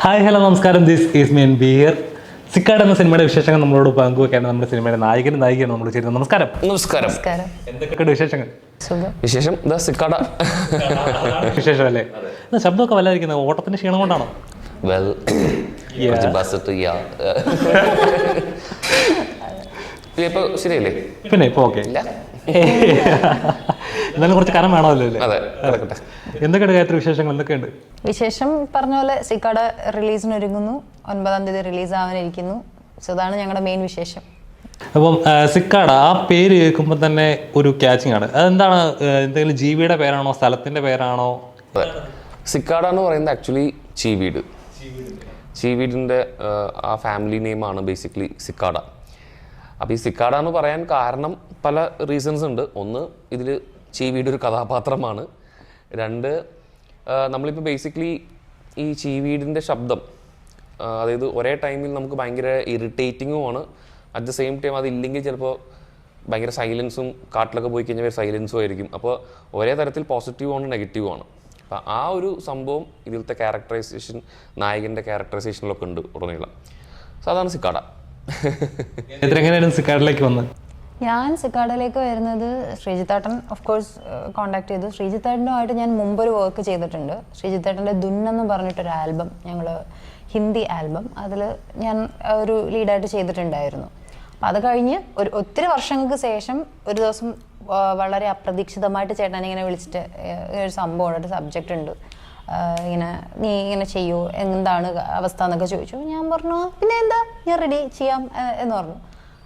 Hi hello നമസ്കാരം, this is mean beer. സിക്കാട് എന്ന സിനിമയുടെ വിശേഷങ്ങൾ നമ്മളോട് പങ്കുവെക്കാൻ നമ്മുടെ സിനിമയുടെ നായികയാണ് നമ്മൾ ചെയ്യുന്നത്. നമസ്കാരം. നമസ്കാരം. എന്തൊക്കെയുണ്ട് വിശേഷങ്ങൾ? വിശേഷം സിക്കാട വിശേഷം അല്ലേ? ശബ്ദമൊക്കെ വല്ലാതിരിക്കുന്നത് ഓട്ടത്തിന്റെ ക്ഷീണം കൊണ്ടാണോ? ഇപ്പൊ ശരിയല്ലേ? പിന്നെ ഇപ്പൊ ഓക്കെ. എന്നാലും കുറച്ച് കനം വേണമല്ലോ അല്ലേ? എന്തൊക്കെയുണ്ട് കാര്യത്തിൽ വിശേഷങ്ങൾ? എന്തൊക്കെയുണ്ട് വിശേഷം? പറഞ്ഞ പോലെ സിക്കാട റിലീസിന് ഒരുങ്ങുന്നു. 9-ാം തീയതി റിലീസ് ആവാനിരിക്കുന്നു. സോ അതാണ് ഞങ്ങളുടെ മെയിൻ വിശേഷം. അപ്പം സിക്കാട ആ പേര് കേൾക്കുമ്പോൾ തന്നെ ഒരു ക്യാച്ചിങ് ആണ്. അതെന്താണ്? എന്തെങ്കിലും ജീവിയുടെ പേരാണോ, സ്ഥലത്തിന്റെ പേരാണോ? സിക്കാട എന്ന് പറയുന്നത് ആക്ച്വലി ചീവീടിന്റെ ആ ഫാമിലി നെയിമാണ് ബേസിക്കലി സിക്കാട. അപ്പോൾ ഈ സിക്കാട എന്ന് പറയാൻ കാരണം പല റീസൺസ് ഉണ്ട്. ഒന്ന്, ഇതിൽ ചീവീട് ഒരു കഥാപാത്രമാണ്. രണ്ട്, നമ്മളിപ്പോൾ ബേസിക്കലി ഈ ചീവീടിൻ്റെ ശബ്ദം, അതായത് ഒരേ ടൈമിൽ നമുക്ക് ഭയങ്കര ഇറിറ്റേറ്റിങ്ങുമാണ്, അറ്റ് ദ സെയിം ടൈം അതില്ലെങ്കിൽ ചിലപ്പോൾ ഭയങ്കര സൈലൻസും, കാട്ടിലൊക്കെ പോയി കഴിഞ്ഞാൽ സൈലൻസും ആയിരിക്കും. അപ്പോൾ ഒരേ തരത്തിൽ പോസിറ്റീവുമാണ് നെഗറ്റീവുമാണ്. അപ്പം ആ ഒരു സംഭവം ഇതിലത്തെ ക്യാരക്ടറൈസേഷൻ, നായകൻ്റെ ക്യാരക്ടറൈസേഷനിലൊക്കെ ഉണ്ട് ഉടനീളം. സോ അതാണ് സിക്കാട. എങ്ങനെയായിരുന്നു സിക്കാടിലേക്ക് വന്നത്? ഞാൻ സിക്കാടയിലേക്ക് വരുന്നത് ശ്രീജിത്തേട്ടൻ ഓഫ് കോഴ്സ് കോണ്ടാക്ട് ചെയ്തു. ശ്രീജിത്തേട്ടനുമായിട്ട് ഞാൻ മുമ്പൊരു വർക്ക് ചെയ്തിട്ടുണ്ട്. ശ്രീജിത്തേട്ടൻ്റെ ദുന്നെന്ന് പറഞ്ഞിട്ടൊരു ആൽബം, ഞങ്ങൾ ഹിന്ദി ആൽബം, അതിൽ ഞാൻ ഒരു ലീഡായിട്ട് ചെയ്തിട്ടുണ്ടായിരുന്നു. അപ്പം അത് കഴിഞ്ഞ് ഒത്തിരി വർഷങ്ങൾക്ക് ശേഷം ഒരു ദിവസം വളരെ അപ്രതീക്ഷിതമായിട്ട് ചേട്ടൻ ഇങ്ങനെ വിളിച്ചിട്ട് ഒരു സംഭവം, ഒരു സബ്ജക്റ്റ് ഉണ്ട്, ഇങ്ങനെ നീ ഇങ്ങനെ ചെയ്യൂ, എന്താണ് അവസ്ഥ എന്നൊക്കെ ചോദിച്ചു. ഞാൻ പറഞ്ഞു പിന്നെ എന്താ, ഞാൻ റെഡി ചെയ്യാം എന്ന് പറഞ്ഞു.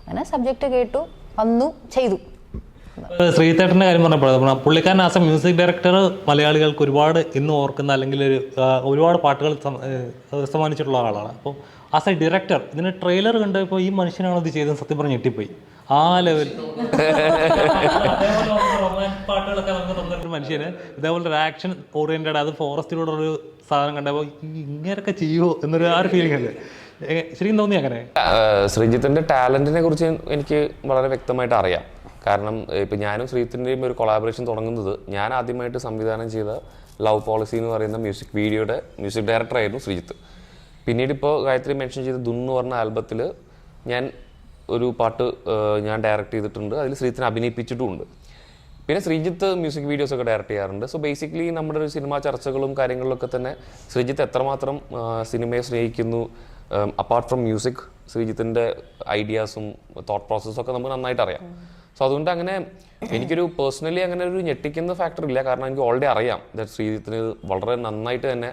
അങ്ങനെ സബ്ജക്റ്റ് കേട്ടു, വന്നു, ചെയ്തു. ശ്രീജിത്തേട്ടൻ്റെ കാര്യം പറഞ്ഞപ്പോൾ പുള്ളിക്കാരൻ ആസ് എ മ്യൂസിക് ഡയറക്ടർ മലയാളികൾക്ക് ഒരുപാട് ഇന്ന് ഓർക്കുന്ന, അല്ലെങ്കിൽ ഒരുപാട് പാട്ടുകൾ സമ്മാനിച്ചിട്ടുള്ള ആളാണ്. അപ്പോൾ ആസ് എ ഡയറക്ടർ ഇതിന് ട്രെയിലർ കണ്ടപ്പോൾ ഈ മനുഷ്യനാണ് ഇത് ചെയ്തത് സത്യം പറഞ്ഞ് ഞെട്ടിപ്പോയി. ആ ലെവൽ പാട്ടുകളൊക്കെ നമുക്ക് തന്നൊരു മനുഷ്യന് ഇതേപോലെ ഒരു ആക്ഷൻ ഓറിയന്റഡ്, അത് ഫോറസ്റ്റിലൂടെ ഒരു സാധനം കണ്ടപ്പോൾ ഇങ്ങനെയൊക്കെ ചെയ്യുമോ എന്നൊരു ആ ഒരു ഫീലിംഗ് ഉണ്ട്. ശരിക്കും തോന്നി അങ്ങനെ? ശ്രീജിത്തിന്റെ ടാലന്റിനെ കുറിച്ച് എനിക്ക് വളരെ വ്യക്തമായിട്ട് അറിയാം. കാരണം ഇപ്പം ഞാനും ശ്രീജിത്തിൻ്റെയും ഒരു കൊളാബറേഷൻ തുടങ്ങുന്നത്, ഞാൻ ആദ്യമായിട്ട് സംവിധാനം ചെയ്ത ലവ് പോളിസി എന്ന് പറയുന്ന മ്യൂസിക് വീഡിയോയുടെ മ്യൂസിക് ഡയറക്ടറായിരുന്നു ശ്രീജിത്ത്. പിന്നീട് ഇപ്പോൾ ഗായത്രി മെൻഷൻ ചെയ്ത ദുന്ന് പറഞ്ഞ ആൽബത്തിൽ ഞാൻ ഒരു പാട്ട് ഞാൻ ഡയറക്റ്റ് ചെയ്തിട്ടുണ്ട്. അതിൽ ശ്രീജിത്തിനെ അഭിനയിപ്പിച്ചിട്ടുമുണ്ട്. പിന്നെ ശ്രീജിത്ത് മ്യൂസിക് വീഡിയോസൊക്കെ ഡയറക്റ്റ് ചെയ്യാറുണ്ട്. സോ ബേസിക്കലി നമ്മുടെ ഒരു സിനിമാ ചർച്ചകളും കാര്യങ്ങളിലൊക്കെ തന്നെ ശ്രീജിത്ത് എത്രമാത്രം സിനിമയെ സ്നേഹിക്കുന്നു, അപ്പാർട്ട് ഫ്രം മ്യൂസിക് ശ്രീജിത്തിൻ്റെ ഐഡിയാസും തോട്ട് പ്രോസസ്സും ഒക്കെ നമുക്ക് നന്നായിട്ട് അറിയാം. സോ അതുകൊണ്ട് അങ്ങനെ എനിക്കൊരു പേഴ്സണലി അങ്ങനെ ഒരു ഞെട്ടിക്കുന്ന ഫാക്ടർ ഇല്ല. കാരണം എനിക്ക് ഓൾറെഡി അറിയാം ശ്രീജിത്തിന് വളരെ നന്നായിട്ട് തന്നെ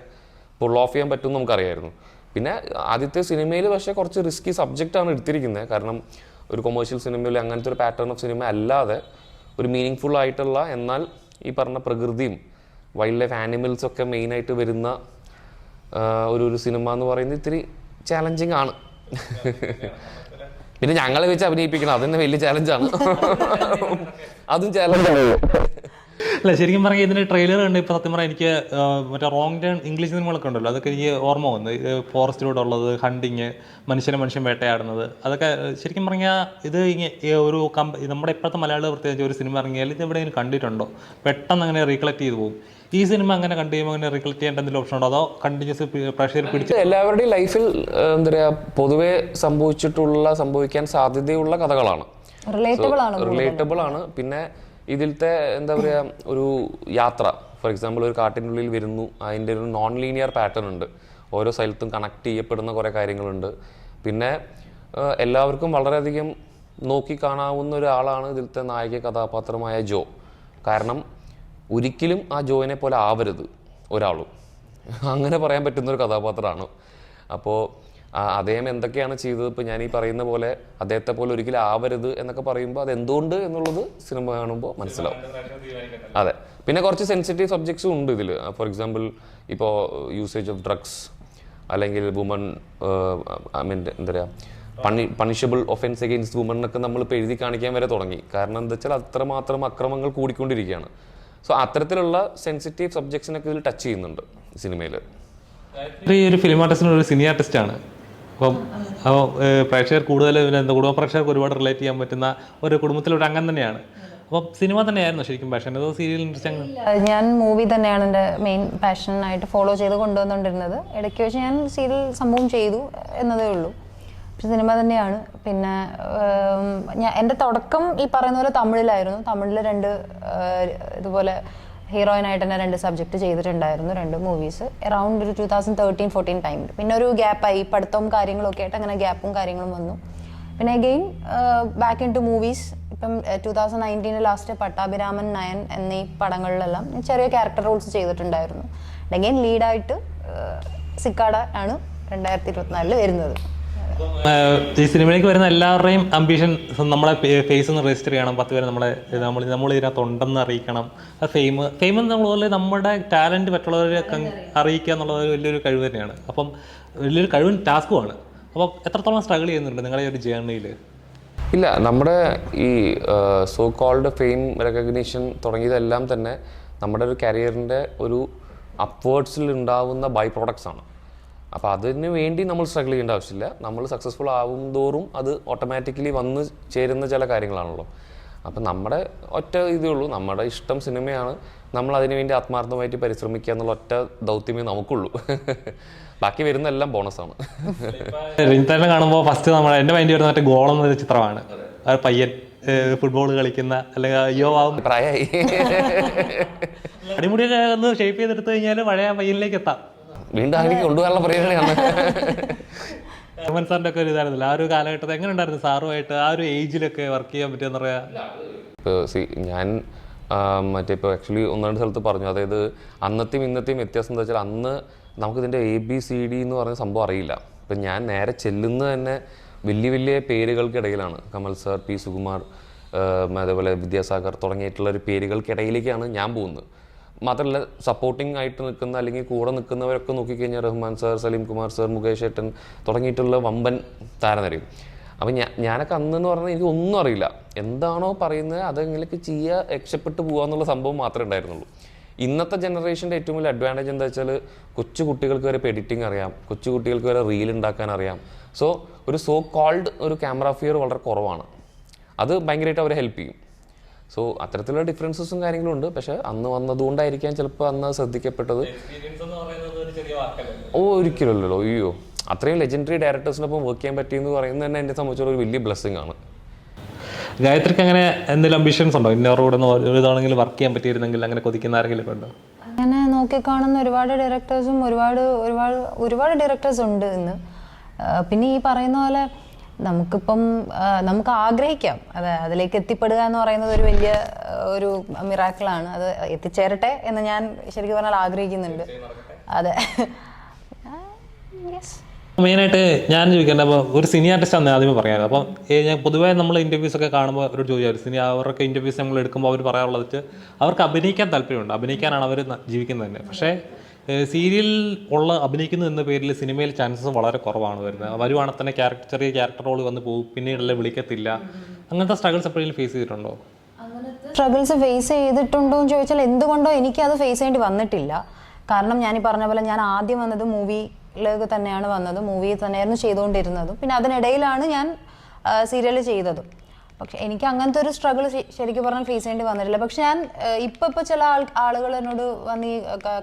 പുൾ ഓഫ് ചെയ്യാൻ പറ്റുമെന്ന് നമുക്കറിയായിരുന്നു. പിന്നെ ആദ്യത്തെ സിനിമയിൽ പക്ഷേ കുറച്ച് റിസ്കി സബ്ജക്റ്റാണ് എടുത്തിരിക്കുന്നത്. കാരണം ഒരു കൊമേഴ്ഷ്യൽ സിനിമയിൽ അങ്ങനത്തെ ഒരു പാറ്റേൺ ഓഫ് സിനിമ അല്ലാതെ ഒരു മീനിങ് ഫുൾ ആയിട്ടുള്ള, എന്നാൽ ഈ പറഞ്ഞ പ്രകൃതിയും വൈൽഡ് ലൈഫ് ആനിമൽസൊക്കെ മെയിനായിട്ട് വരുന്ന ഒരു സിനിമ എന്ന് പറയുന്നത് ഇത്തിരി ചാലഞ്ചിങ് ആണ്. പിന്നെ ഞങ്ങളെ വെച്ച് അഭിനയിപ്പിക്കണം, അത് തന്നെ വലിയ ചാലഞ്ചാണ്. അതും ചാലഞ്ചാണ്. അല്ല, ശരിക്കും പറഞ്ഞാൽ ഇതിൻ്റെ ട്രെയിലർ കണ്ട് ഇപ്പോൾ സത്യം പറഞ്ഞാൽ എനിക്ക് മറ്റേ റോങ് ടേൺ ഇംഗ്ലീഷ് സിനിമകളൊക്കെ ഉണ്ടല്ലോ, അതൊക്കെ എനിക്ക് ഓർമ്മ വന്നു. ഫോറസ്റ്റിലൂടെ ഉള്ളത്, ഹണ്ടിങ്, മനുഷ്യൻ വേട്ടയാടുന്നത്, അതൊക്കെ ശരിക്കും പറഞ്ഞാൽ ഇത് ഒരു നമ്മുടെ ഇപ്പോഴത്തെ മലയാളികൾ പ്രത്യേകിച്ച് ഒരു സിനിമ ഇറങ്ങിയാൽ ഇത് എവിടെയെങ്കിലും കണ്ടിട്ടുണ്ടോ? പെട്ടെന്ന് അങ്ങനെ റീകളക്ട് ചെയ്ത് പോകും. ഈ സിനിമ അങ്ങനെ കണ്ടു കഴിയുമ്പോൾ അങ്ങനെ റീകളക്ട് ചെയ്യേണ്ട എന്തെങ്കിലും ഓപ്ഷൻ ഉണ്ടോ, അതോ കണ്ടിന്യൂസ് പ്രഷർ പിടിച്ച്? എല്ലാവരുടെയും ലൈഫിൽ എന്താ പറയുക, പൊതുവെ സംഭവിക്കാൻ സാധ്യതയുള്ള കഥകളാണ്, റിലേറ്റബിൾ ആണ്. പിന്നെ ഇതിലത്തെ എന്താ പറയുക, ഒരു യാത്ര, ഫോർ എക്സാമ്പിൾ ഒരു കാട്ടിനുള്ളിൽ വരുന്നു, അതിൻ്റെ ഒരു നോൺ ലീനിയർ പാറ്റേൺ ഉണ്ട്, ഓരോ സ്ഥലത്തും കണക്ട് ചെയ്യപ്പെടുന്ന കുറേ കാര്യങ്ങളുണ്ട്. പിന്നെ എല്ലാവർക്കും വളരെയധികം നോക്കി കാണാവുന്ന ഒരാളാണ് ഇതിലത്തെ നായിക കഥാപാത്രമായ ജോ. കാരണം ഒരിക്കലും ആ ജോയിനെ പോലെ ആവരുത് ഒരാളും, അങ്ങനെ പറയാൻ പറ്റുന്നൊരു കഥാപാത്രമാണ്. അപ്പോൾ അദ്ദേഹം എന്തൊക്കെയാണ് ചെയ്തത്, ഇപ്പോൾ ഞാൻ ഈ പറയുന്ന പോലെ അദ്ദേഹത്തെ പോലെ ഒരിക്കലും ആവരുത് എന്നൊക്കെ പറയുമ്പോൾ അതെന്തുകൊണ്ട് എന്നുള്ളത് സിനിമ കാണുമ്പോൾ മനസ്സിലാവും. അതെ, പിന്നെ കുറച്ച് സെൻസിറ്റീവ് സബ്ജക്ട്സും ഉണ്ട് ഇതിൽ. ഫോർ എക്സാമ്പിൾ ഇപ്പോൾ യൂസേജ് ഓഫ് ഡ്രഗ്സ്, അല്ലെങ്കിൽ വുമൺ, ഐ മീൻ എന്താ പറയുക, പണിഷബിൾ ഒഫൻസ് അഗെയിൻസ്റ്റ് വുമൺ എന്നൊക്കെ നമ്മളിപ്പോൾ എഴുതി കാണിക്കാൻ വരെ തുടങ്ങി. കാരണം എന്താ വെച്ചാൽ അത്രമാത്രം അക്രമങ്ങൾ കൂടിക്കൊണ്ടിരിക്കുകയാണ്. സോ അത്തരത്തിലുള്ള സെൻസിറ്റീവ് സബ്ജക്ട്സിനൊക്കെ ഇതിൽ ടച്ച് ചെയ്യുന്നുണ്ട് സിനിമയിൽ. ഈ ഒരു ഫിലിം ആർട്ടിസ്റ്റിന് ഒരു സിനി ആർട്ടിസ്റ്റാണ്. അപ്പോൾ പ്രേക്ഷകർ കൂടുതൽ കുടുംബ പ്രേക്ഷകർക്ക് ഒരുപാട് റിലേറ്റ് ചെയ്യാൻ പറ്റുന്ന ഒരു കുടുംബത്തിലൊരു അംഗം തന്നെയാണ്. അപ്പോൾ സിനിമ തന്നെയായിരുന്നു ശരിക്കും പാഷൻ, അതോ സീരിയൽ ഇൻട്രസ്റ്റ്? ഞാൻ മൂവി തന്നെയാണ് എൻ്റെ മെയിൻ പാഷനായിട്ട് ഫോളോ ചെയ്ത് കൊണ്ടുവന്നുകൊണ്ടിരുന്നത്. ഇടയ്ക്ക് വെച്ച് ഞാൻ സീരിയൽ സംഭവം ചെയ്തു എന്നതേ ഉള്ളൂ. പക്ഷെ സിനിമ തന്നെയാണ്. പിന്നെ എൻ്റെ തുടക്കം ഈ പറയുന്ന പോലെ തമിഴിലായിരുന്നു. തമിഴിൽ ഇതുപോലെ ഹീറോയിനായിട്ട് തന്നെ 2 സബ്ജക്റ്റ് ചെയ്തിട്ടുണ്ടായിരുന്നു, 2 മൂവീസ് അറൗണ്ട് ഒരു 2013-14 ടൈമിൽ. പിന്നെ ഒരു ഗ്യാപ്പായി, പഠിത്തവും കാര്യങ്ങളൊക്കെ ആയിട്ട് അങ്ങനെ ഗ്യാപ്പും കാര്യങ്ങളും വന്നു. പിന്നെ again back in to movies. ഇപ്പം 2019 ലാസ്റ്റ് പട്ടാഭിരാമൻ, നയൻ എന്നീ പടങ്ങളിലെല്ലാം ചെറിയ ക്യാരക്ടർ റോൾസ് ചെയ്തിട്ടുണ്ടായിരുന്നു. അഗെയിൻ ലീഡായിട്ട് സിക്കാട ആണ് 2024 വരുന്നത്. ഈ സിനിമയിലേക്ക് വരുന്ന എല്ലാവരുടെയും അംബിഷൻ നമ്മളെ ഫേസ് ഒന്ന് രജിസ്റ്റർ ചെയ്യണം, 10 പേര് നമ്മൾ ഇതിനകത്ത് ഉണ്ടെന്ന് അറിയിക്കണം. ഫെയിം എന്നുള്ളത് നമ്മുടെ ടാലൻറ്റ് മറ്റുള്ളവരെ അറിയിക്കുക എന്നുള്ളത് വലിയൊരു കഴിവ് തന്നെയാണ്. അപ്പം വലിയൊരു കഴിവും ടാസ്കുമാണ്. അപ്പോൾ എത്രത്തോളം സ്ട്രഗിൾ ചെയ്യുന്നുണ്ട് നിങ്ങളുടെ ഒരു ജേർണിയിൽ? ഇല്ല, നമ്മുടെ ഈ സോ കോൾഡ് ഫെയിം റെക്കഗ്നീഷൻ തുടങ്ങിയതെല്ലാം തന്നെ നമ്മുടെ ഒരു കരിയറിൻ്റെ ഒരു അപ്വേർഡ്സിൽ ഉണ്ടാവുന്ന ബൈ പ്രോഡക്ട്സ് ആണ്. അപ്പോൾ അതിന് വേണ്ടി നമ്മൾ സ്ട്രഗിൾ ചെയ്യേണ്ട ആവശ്യമില്ല. നമ്മൾ സക്സസ്ഫുൾ ആവും തോറും അത് ഓട്ടോമാറ്റിക്കലി വന്ന് ചേരുന്ന ചില കാര്യങ്ങളാണല്ലോ. അപ്പം നമ്മുടെ ഒറ്റ ഇതേ ഉള്ളൂ, നമ്മുടെ ഇഷ്ടം സിനിമയാണ്, നമ്മൾ അതിനു വേണ്ടി ആത്മാർത്ഥമായിട്ട് പരിശ്രമിക്കുക എന്നുള്ള ഒറ്റ ദൗത്യമേ നമുക്കുള്ളൂ. ബാക്കി വരുന്ന എല്ലാം ബോണസാണ്. രഞ്ജിത്തേട്ടനെ കാണുമ്പോൾ ഫസ്റ്റ് എൻ്റെ മൈൻഡ് വരുന്ന മറ്റേ ഗോളം എന്നൊരു ചിത്രമാണ്. പയ്യൻ ഫുട്ബോൾ കളിക്കുന്ന, അല്ലെങ്കിൽ അയ്യോ ആവും പ്രായമായി അടിമുടിയൊക്കെ ഒന്ന് ഷേപ്പ് ചെയ്തെടുത്തു കഴിഞ്ഞാൽ പഴയ പയ്യനിലേക്ക് എത്താം. വീണ്ടും അങ്ങനെ കൊണ്ടുപോകാനുള്ള പരിപാടിയാണ്. റഹ്മാൻ സാറിൻ്റെ ഒക്കെ ഒരു ഇതായിരുന്നില്ല ആ ഒരു കാലഘട്ടത്തിൽ? എങ്ങനെ ഉണ്ടായിരുന്നു സാറുമായിട്ട് ആ ഒരു ഏജിലൊക്കെ വർക്ക് ചെയ്യാൻ പറ്റുമെന്ന് പറയാ? ഇപ്പോൾ ഞാൻ മറ്റേ ഇപ്പോൾ ആക്ച്വലി 1-2 സ്ഥലത്ത് പറഞ്ഞു, അതായത് അന്നത്തെയും ഇന്നത്തെയും വ്യത്യാസം എന്താ വെച്ചാൽ അന്ന് നമുക്കിതിൻ്റെ ABCD എന്ന് പറഞ്ഞ സംഭവം അറിയില്ല. ഇപ്പം ഞാൻ നേരെ ചെല്ലുന്നത് തന്നെ വലിയ വലിയ പേരുകൾക്കിടയിലാണ്. Kamal sir, P. സുകുമാർ, അതേപോലെ വിദ്യാസാഗർ തുടങ്ങിയിട്ടുള്ള ഒരു പേരുകൾക്കിടയിലേക്കാണ് ഞാൻ പോകുന്നത്. മാത്രമല്ല സപ്പോർട്ടിംഗ് ആയിട്ട് നിൽക്കുന്ന അല്ലെങ്കിൽ കൂടെ നിൽക്കുന്നവരൊക്കെ നോക്കിക്കഴിഞ്ഞാൽ റഹ്മാൻ സാർ, സലീം കുമാർ സാർ, മുകേഷ് ഏട്ടൻ തുടങ്ങിയിട്ടുള്ള വമ്പൻ താരനിരയും. അപ്പം ഞാനൊക്കെ അന്നെന്ന് പറഞ്ഞാൽ എനിക്ക് ഒന്നും അറിയില്ല. എന്താണോ പറയുന്നത് അതെങ്കിലൊക്കെ ചെയ്യുക, രക്ഷപ്പെട്ട് പോകുക എന്നുള്ള സംഭവം മാത്രമേ ഉണ്ടായിരുന്നുള്ളൂ. ഇന്നത്തെ ജനറേഷൻ്റെ ഏറ്റവും വലിയ അഡ്വാൻറ്റേജ് എന്താ വെച്ചാൽ കൊച്ചു കുട്ടികൾക്ക് വരെ ഇപ്പോൾ എഡിറ്റിംഗ് അറിയാം, കൊച്ചു കുട്ടികൾക്ക് വരെ റീൽ ഉണ്ടാക്കാൻ അറിയാം. ഒരു സോ കോൾഡ് ഒരു ക്യാമറ ഫിയർ വളരെ കുറവാണ്. അത് ഭയങ്കരമായിട്ട് അവരെ ഹെൽപ്പ് ചെയ്യും. അത്തരത്തിലുള്ള ഡിഫറൻസസും കാര്യങ്ങളും ഉണ്ട്. പക്ഷെ അന്ന് വന്നതുകൊണ്ടായിരിക്കാം ചിലപ്പോൾ അന്ന് ശ്രദ്ധിക്കപ്പെട്ടത്. ഒരിക്കലല്ലോ, അയ്യോ അത്രയും ലെജൻഡറി ഡയറക്ടേഴ്സിനൊപ്പം വർക്ക് ചെയ്യാൻ പറ്റിയെന്ന് പറയുന്നത് തന്നെ എന്നെ സംബന്ധിച്ചുള്ള ഒരു വലിയ ബ്ലെസ്സിങ് ആണ്. ഗായത്രിക്ക് അങ്ങനെ എന്തെങ്കിലും അംബിഷൻസ് ഉണ്ടോ? ഇന്നവരോട് ഇതാണെങ്കിൽ വർക്ക് ചെയ്യാൻ പറ്റിയിരുന്നെങ്കിൽ അങ്ങനെ കൊതിക്കുന്ന ആരെങ്കിലും ഉണ്ടോ? അങ്ങനെ നോക്കിക്കാണുന്ന ഒരുപാട് ഡയറക്ടേഴ്സും ഒരുപാട് ഡയറക്ടേഴ്സ് ഉണ്ട് ഇന്ന്. പിന്നെ ഈ പറയുന്ന പോലെ നമുക്ക് ആഗ്രഹിക്കാം, അതിലേക്ക് എത്തിപ്പെടുക എന്ന് പറയുന്നത് ഒരു വലിയ ഒരു മിറാക്കിളാണ്. അത് എത്തിച്ചേരട്ടെ എന്ന് ഞാൻ ശരിക്കും പറഞ്ഞാൽ ആഗ്രഹിക്കുന്നുണ്ട്. അതെ. മെയിനായിട്ട് ഞാൻ ചോദിക്കേണ്ടത്, അപ്പോൾ ഒരു സിനി ആർട്ടിസ്റ്റ് ആണ് ആദ്യമേ പറയാറ്. അപ്പം ഞാൻ പൊതുവേ നമ്മൾ ഇൻ്റർവ്യൂസ് ഒക്കെ കാണുമ്പോൾ അവരോട് ചോദിച്ചാൽ അവരൊക്കെ ഇൻ്റർവ്യൂസ് നമ്മൾ എടുക്കുമ്പോൾ അവർ പറയാറുള്ളത് അവർക്ക് അഭിനയിക്കാൻ താല്പര്യമുണ്ട്, അഭിനയിക്കാനാണ് അവർ ജീവിക്കുന്നത് തന്നെ. പക്ഷേ സീരിയൽ അഭിനയിക്കുന്നു എന്ന പേരിൽ സിനിമയിൽ ചാൻസസ് വളരെ കുറവാണ് വരുന്നത്. വരുവാണെങ്കിൽ തന്നെ ചെറിയ ക്യാരക്ടർ റോൾ വന്ന് പോകും, പിന്നീടുള്ള വിളിക്കത്തില്ല. അങ്ങനത്തെ സ്ട്രഗിൾസ് എപ്പോഴെങ്കിലും ഫേസ് ചെയ്തിട്ടുണ്ടോ? സ്ട്രഗിൾസ് ഫേസ് ചെയ്തിട്ടുണ്ടോ എന്ന് ചോദിച്ചാൽ എന്തുകൊണ്ടോ എനിക്കത് ഫേസ് ചെയ്യേണ്ടി വന്നിട്ടില്ല. കാരണം ഞാൻ ഈ പറഞ്ഞ പോലെ ഞാൻ ആദ്യം വന്നത് മൂവിയിലേക്ക് തന്നെയാണ് വന്നത്, മൂവിയിൽ തന്നെയായിരുന്നു ചെയ്തുകൊണ്ടിരുന്നതും. പിന്നെ അതിനിടയിലാണ് ഞാൻ സീരിയൽ ചെയ്തതും. പക്ഷെ എനിക്ക് അങ്ങനത്തെ ഒരു സ്ട്രഗിൾ ശരിക്കും പറഞ്ഞാൽ ഫേസ് ചെയ്യേണ്ടി വന്നിട്ടില്ല. പക്ഷെ ഞാൻ ഇപ്പോൾ ചില ആളുകൾ എന്നോട് വന്ന് ഈ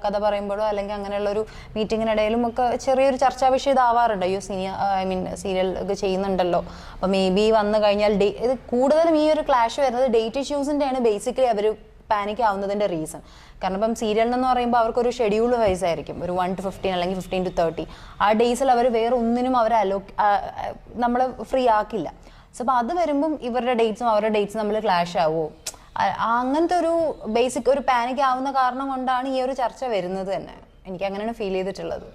കഥ പറയുമ്പോഴോ അല്ലെങ്കിൽ അങ്ങനെയുള്ള ഒരു മീറ്റിങ്ങിനിടയിലും ഒക്കെ ചെറിയൊരു ചർച്ചാ വിഷയം ഇതാവാറുണ്ട്. അയ്യോ സീരിയൽ ഒക്കെ ചെയ്യുന്നുണ്ടല്ലോ, അപ്പോൾ മേ ബി വന്നു കഴിഞ്ഞാൽ ഇത് കൂടുതലും ഈ ഒരു ക്ലാഷ് വരുന്നത് ഡേറ്റ് ഇഷ്യൂസിൻ്റെയാണ് ബേസിക്കലി അവർ പാനിക് ആവുന്നതിൻ്റെ റീസൺ. കാരണം ഇപ്പം സീരിയൽ എന്ന് പറയുമ്പോൾ അവർക്കൊരു ഷെഡ്യൂൾ വൈസ് ആയിരിക്കും, ഒരു 1 to 15 അല്ലെങ്കിൽ 15 to 30. ആ ഡേയ്സിൽ അവർ വേറെ ഒന്നിനും അവർ നമ്മളെ ഫ്രീ ആക്കില്ല. അപ്പോൾ അത് വരുമ്പം ഇവരുടെ ഡേറ്റ്സും അവരുടെ ഡേറ്റ്സും നമ്മൾ ക്ലാഷ് ആവുമോ, അങ്ങനത്തെ ഒരു ബേസിക് ഒരു പാനിക് ആവുന്ന കാരണം കൊണ്ടാണ് ഈ ഒരു ചർച്ച വരുന്നത് തന്നെ. എനിക്ക് അങ്ങനെയാണ് ഫീൽ ചെയ്തിട്ടുള്ളത്.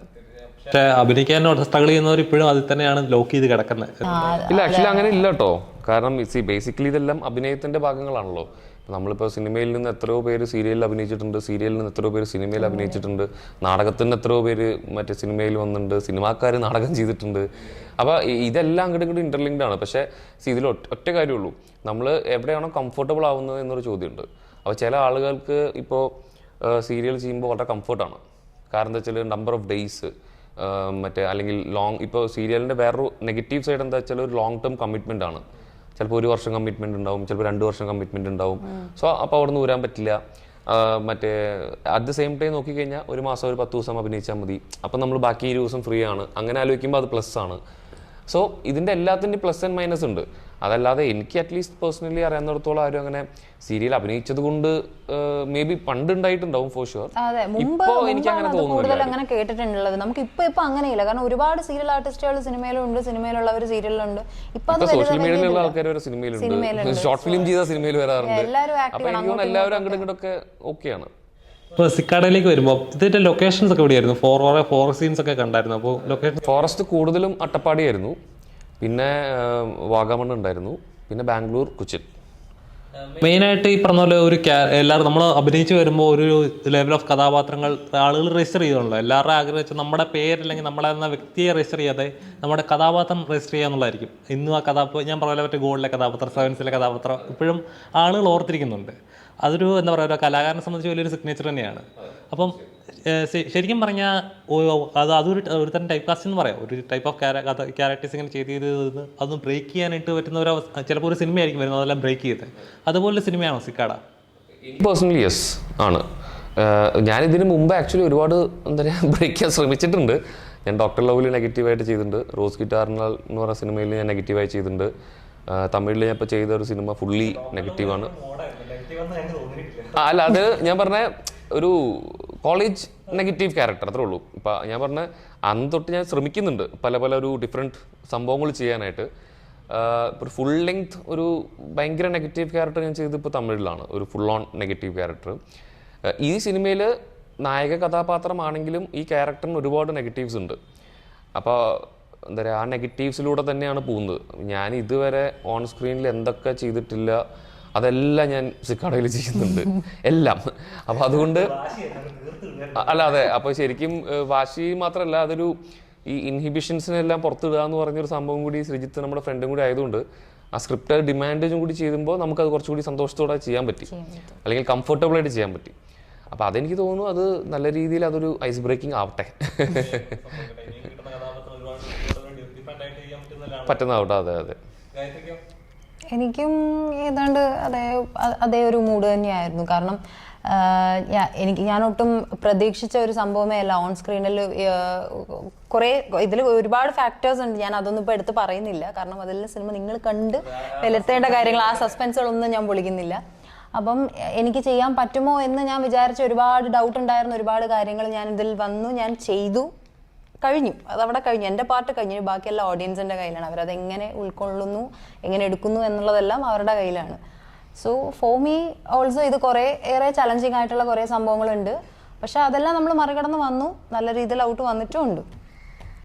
പക്ഷേ അഭിനയിക്കാൻ സ്ട്രഗിൾ ചെയ്യുന്നവർ ഇപ്പോഴും അതിൽ തന്നെയാണ് ലോക്ക് ചെയ്ത് കിടക്കുന്നത്. ഇല്ല, ആക്ച്വലി അങ്ങനെ ഇല്ല കേട്ടോ. കാരണം ബേസിക്കലി ഇതെല്ലാം അഭിനയത്തിന്റെ ഭാഗങ്ങളാണല്ലോ. നമ്മളിപ്പോൾ സിനിമയിൽ നിന്ന് എത്രയോ പേര് സീരിയലിൽ അഭിനയിച്ചിട്ടുണ്ട്, സീരിയലിൽ നിന്ന് എത്രയോ പേര് സിനിമയിൽ അഭിനയിച്ചിട്ടുണ്ട്, നാടകത്തിന് എത്രയോ പേര് മറ്റേ സിനിമയിൽ വന്നിട്ടുണ്ട്, സിനിമാക്കാർ നാടകം ചെയ്തിട്ടുണ്ട്. അപ്പോൾ ഇതെല്ലാം അങ്ങോട്ടും ഇങ്ങോട്ടും ഇന്റർലിങ്ക്ഡ് ആണ്. പക്ഷേ ഇതിൽ ഒറ്റ കാര്യമുള്ളൂ, നമ്മൾ എവിടെയാണോ കംഫർട്ടബിൾ ആവുന്നത് എന്നൊരു ചോദ്യമുണ്ട്. അപ്പോൾ ചില ആളുകൾക്ക് ഇപ്പോൾ സീരിയൽ ചെയ്യുമ്പോൾ വളരെ കംഫർട്ടാണ്. കാരണം എന്താ വെച്ചാൽ നമ്പർ ഓഫ് ഡേയ്സ് അല്ലെങ്കിൽ ലോങ്, ഇപ്പോൾ സീരിയലിൻ്റെ വേറൊരു നെഗറ്റീവ് സൈഡ് എന്താ വെച്ചാൽ ഒരു ലോങ് ടേം കമ്മിറ്റ്മെൻ്റ് ആണ്. ചിലപ്പോൾ 1 വർഷം കമ്മിറ്റ്മെൻറ്റ് ഉണ്ടാവും, ചിലപ്പോൾ 2 വർഷം കമ്മിറ്റ്മെൻറ്റ് ഉണ്ടാവും. സോ അപ്പോൾ അവിടെ നിന്ന് ഊരാൻ പറ്റില്ല. മറ്റേ അറ്റ് ദ സെയിം ടൈം നോക്കിക്കഴിഞ്ഞാൽ 1 മാസം ഒരു 10 ദിവസം അഭിനയിച്ചാൽ മതി, അപ്പം നമ്മൾ ബാക്കി 20 ദിവസം ഫ്രീ ആണ്. അങ്ങനെ ആലോചിക്കുമ്പോൾ അത് പ്ലസ് ആണ്. സോ ഇതിൻ്റെ എല്ലാത്തിൻ്റെ പ്ലസ് ആൻഡ് മൈനസ് ഉണ്ട്. അതല്ലാതെ എനിക്ക് അറ്റ്ലീസ്റ്റ് പേഴ്സണലി അറിയാവുന്നിടത്തോളം ആരും അങ്ങനെ സീരിയൽ അഭിനയിച്ചത് കൊണ്ട് മേ ബി പണ്ട് ഉണ്ടായിട്ടുണ്ടാവും ഫോർ ഷുവർ. ഇപ്പോൾ എനിക്ക് അങ്ങനെ കൂടുതൽ അങ്ങനെ കേട്ടിട്ടുള്ളത്. നമുക്ക് ഇപ്പൊ അങ്ങനെയില്ല, കാരണം ഒരുപാട് സീരിയൽ ആർട്ടിസ്റ്റുകൾ സിനിമയിലുണ്ട്, സിനിമയിലുള്ളവർ സീരിയലുണ്ട്. ഇപ്പൊ സോഷ്യൽ മീഡിയയിലുള്ള ആൾക്കാർ വരെ സിനിമയിലുണ്ട്, ഷോർട്ട് ഫിലിം ചെയ്ത സിനിമയിൽ വരാറുണ്ട്. അപ്പൊ എനിക്ക് തോന്നുന്നു എല്ലാവരും അങ്ങോട്ടും ഇങ്ങോട്ടൊക്കെ ഓക്കെയാണ്. ഇപ്പോൾ സിക്കാഡയിലേക്ക് വരുമ്പോൾ ഇതിന്റെ ലൊക്കേഷൻസ് ഒക്കെ എവിടെയായിരുന്നു? ഫോറസ്റ്റ് സീൻസ് ഒക്കെ കണ്ടായിരുന്നു. അപ്പോൾ ലൊക്കേഷൻ ഫോറസ്റ്റ് കൂടുതലും അട്ടപ്പാടിയായിരുന്നു, പിന്നെ വാഗമൺ ഉണ്ടായിരുന്നു, പിന്നെ ബാംഗ്ലൂർ, കൊച്ചിൻ. മെയിനായിട്ട് ഈ പറഞ്ഞ പോലെ എല്ലാവരും നമ്മൾ അഭിനയിച്ച് വരുമ്പോൾ ഒരു ലെവൽ ഓഫ് കഥാപാത്രങ്ങൾ ആളുകൾ രജിസ്റ്റർ ചെയ്യുന്നുള്ളൂ. എല്ലാവരുടെ ആഗ്രഹം വെച്ചാൽ നമ്മുടെ പേരല്ലെങ്കിൽ നമ്മളെ എന്ന വ്യക്തിയെ രജിസ്റ്റർ ചെയ്യാതെ നമ്മുടെ കഥാപാത്രം രജിസ്റ്റർ ചെയ്യുക എന്നുള്ളതായിരിക്കും. ഇന്നും ആ ഞാൻ പറഞ്ഞ മറ്റേ ഗോൾഡിലെ കഥാപാത്രം, സെവൻസിലെ കഥാപാത്രം ഇപ്പോഴും ആളുകൾ ഓർത്തിരിക്കുന്നുണ്ട്. അതൊരു എന്താ പറയുക, ഒരു കലാകാരനെ സംബന്ധിച്ച് വലിയൊരു സിഗ്നേച്ചർ തന്നെയാണ്. അപ്പം ശരിക്കും പറഞ്ഞാൽ അതൊരു തരം ടൈപ്പ് കാസ്റ്റ് എന്ന് പറയാം. ഒരു ടൈപ്പ് ഓഫ് ക്യാരക്ടേഴ്സ് ഇങ്ങനെ ചെയ്ത് അതൊന്ന് ബ്രേക്ക് ചെയ്യാനായിട്ട് പറ്റുന്ന ചിലപ്പോൾ ഒരു സിനിമയായിരിക്കും വരുന്നത്, അതെല്ലാം ബ്രേക്ക് ചെയ്ത് അതുപോലെ സിനിമയാണോ സിക്കാഡ? പേഴ്സണലി യെസ് ആണ്. ഞാനിതിന് മുമ്പ് ആക്ച്വലി ഒരുപാട് എന്താ പറയുക ബ്രേക്ക് ചെയ്യാൻ ശ്രമിച്ചിട്ടുണ്ട്. ഞാൻ ഡോക്ടർ ലവിൽ നെഗറ്റീവായിട്ട് ചെയ്തിട്ടുണ്ട്, റോസ് ഗിറ്റാർണൽ എന്ന് പറയുന്ന സിനിമയിൽ ഞാൻ നെഗറ്റീവായി ചെയ്തിട്ടുണ്ട്. തമിഴിൽ ഞാൻ ഇപ്പോൾ ചെയ്ത ഒരു സിനിമ ഫുള്ളി നെഗറ്റീവാണ്. അല്ല, അത് ഞാൻ പറഞ്ഞ ഒരു കോളേജ് നെഗറ്റീവ് ക്യാരക്ടർ അത്രേ ഉള്ളൂ. ഇപ്പം ഞാൻ പറഞ്ഞ അന്ന് തൊട്ട് ഞാൻ ശ്രമിക്കുന്നുണ്ട് പല ഒരു ഡിഫറെൻറ്റ് സംഭവങ്ങൾ ചെയ്യാനായിട്ട്. ഇപ്പോൾ ഫുൾ ലെങ്ത് ഒരു ഭയങ്കര നെഗറ്റീവ് ക്യാരക്ടർ ഞാൻ ചെയ്ത് ഇപ്പോൾ തമിഴിലാണ്, ഒരു ഫുൾ ഓൺ നെഗറ്റീവ് ക്യാരക്ടർ. ഈ സിനിമയിൽ നായക കഥാപാത്രമാണെങ്കിലും ഈ ക്യാരക്ടറിന് ഒരുപാട് നെഗറ്റീവ്സ് ഉണ്ട്. അപ്പോൾ എന്താ പറയുക, ആ നെഗറ്റീവ്സിലൂടെ തന്നെയാണ് പോകുന്നത്. ഞാൻ ഇതുവരെ ഓൺ സ്ക്രീനിൽ എന്തൊക്കെ ചെയ്തിട്ടില്ല അതെല്ലാം ഞാൻ സിക്കാഡയിൽ ചെയ്യുന്നുണ്ട്, എല്ലാം. അപ്പോൾ അതുകൊണ്ട് അതെ, അപ്പോൾ ശരിക്കും വാശി മാത്രമല്ല, അതൊരു ഈ ഇൻഹിബിഷൻസിനെല്ലാം പുറത്തിടുക എന്ന് പറഞ്ഞൊരു സംഭവം കൂടി ശ്രീജിത്ത് നമ്മുടെ ഫ്രണ്ടും കൂടി ആയതുകൊണ്ട് ആ സ്ക്രിപ്റ്റ് ഡിമാൻഡും കൂടി ചെയ്യുമ്പോൾ നമുക്കത് കുറച്ചുകൂടി സന്തോഷത്തോടെ ചെയ്യാൻ പറ്റി, അല്ലെങ്കിൽ കംഫർട്ടബിളായിട്ട് ചെയ്യാൻ പറ്റി. അപ്പോൾ അതെനിക്ക് തോന്നുന്നു അത് നല്ല രീതിയിൽ അതൊരു ഐസ് ബ്രേക്കിംഗ് ആവട്ടെ, പറ്റുന്നതാവട്ടെ. അതെ അതെ, എനിക്കും ഏതാണ്ട് അതേ ഒരു മൂഡ് തന്നെയായിരുന്നു. കാരണം ഞാനൊട്ടും പ്രതീക്ഷിച്ച ഒരു സംഭവമേ അല്ല ഓൺ സ്ക്രീനിൽ. കുറേ ഇതിൽ ഒരുപാട് ഫാക്ടേഴ്സ് ഉണ്ട്, ഞാൻ അതൊന്നും ഇപ്പോൾ എടുത്ത് പറയുന്നില്ല. കാരണം അതിൽ സിനിമ നിങ്ങൾ കണ്ട് വിലയിരുത്തേണ്ട കാര്യങ്ങൾ, ആ സസ്പെൻസുകളൊന്നും ഞാൻ പൊളിക്കുന്നില്ല. അപ്പം എനിക്ക് ചെയ്യാൻ പറ്റുമോ എന്ന് ഞാൻ വിചാരിച്ച ഒരുപാട് ഡൗട്ട് ഉണ്ടായിരുന്ന ഒരുപാട് കാര്യങ്ങൾ ഞാൻ ഇതിൽ വന്നു, ഞാൻ ചെയ്തു, കഴിഞ്ഞു. അതവിടെ കഴിഞ്ഞു, എൻ്റെ പാർട്ട് കഴിഞ്ഞു. ബാക്കിയെല്ലാം ഓഡിയൻസിൻ്റെ കയ്യിലാണ്. അവരതെങ്ങനെ ഉൾക്കൊള്ളുന്നു, എങ്ങനെ എടുക്കുന്നു എന്നുള്ളതെല്ലാം അവരുടെ കയ്യിലാണ്. സോ ഫോർ മീ ഓൾസോ ഇത് ഏറെ ചലഞ്ചിങ് ആയിട്ടുള്ള കുറേ സംഭവങ്ങളുണ്ട്. പക്ഷെ അതെല്ലാം നമ്മൾ മറികടന്ന് വന്നു, നല്ല രീതിയിൽ ഔട്ട് വന്നിട്ടും ഉണ്ട്.